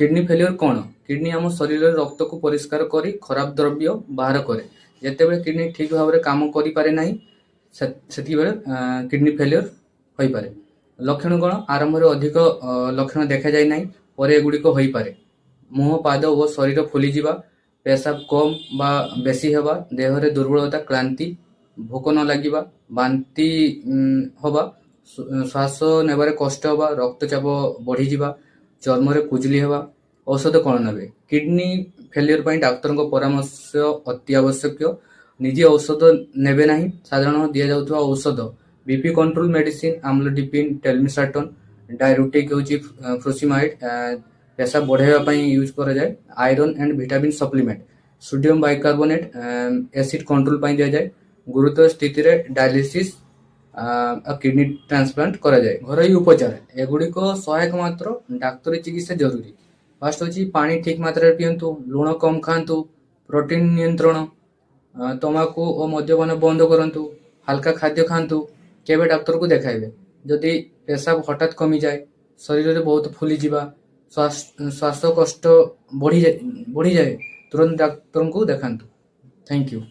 Kidney failure कौन? Kidney आम शरीर रक्त को परिष्कार करी खराब द्रव्य बाहर करे। जेतेबेले किडनी ठीक भाव में काम करि पारे नाही सेतिबेले किडनी फेल्योर होई पारे। लक्षण कौन? आरंभ में अधिक लक्षण देखा जाए नाही, परे एगुड़िक होई पारे। मुह पाद और शरीर फुली जिबा, पेशाब कम बा बेसी हेबा, देह रे दुर्बलता क्लांति, भोक न लागिबा, बांति होबा, श्वास नेबारे कष्ट होबा, रक्तचाप बढ़ी जिबा, चर्म रे खुजली हेबा। औषध कौन नेबे? किडनी फेल्योर पई डाक्टर को परामर्श अति आवश्यक। निजे औषध नेबे नाही। साधारण दिया जाउथवा औषध बीपी कंट्रोल मेडिसिन आम्लोडिपिन, टेलमिसाटन, डायरुटिक होची फ्रुसिमाइड, पेशाब बढ़ाइबा पई यूज करा जाए। Iron and vitamin supplement, sodium bicarbonate acid control पई दिया जाए। गुरुतर स्थिति रे डायलिसिस किडनी ट्रांसप्लांट करा जाए। घरोई उपचार एगुड़िक सहायक मात्र, डाक्तरी चिकित्सा जरूरी। फास्ट होची पानी ठीक मात्रा रे पियंतु, लुण कम खांतु, प्रोटीन नियंत्रण, तमाकू और मद्यपान बंद करंतु, हल्का खाद्य खांतु, केबे डाक्तर को देखाइबे। जदि पेशाब हठात कमी जाए, शरीर रे बहुत फुली जिबा, श्वास कष्ट बढ़ी जाए तुरंत डाक्तर को देखांतु। Thank you.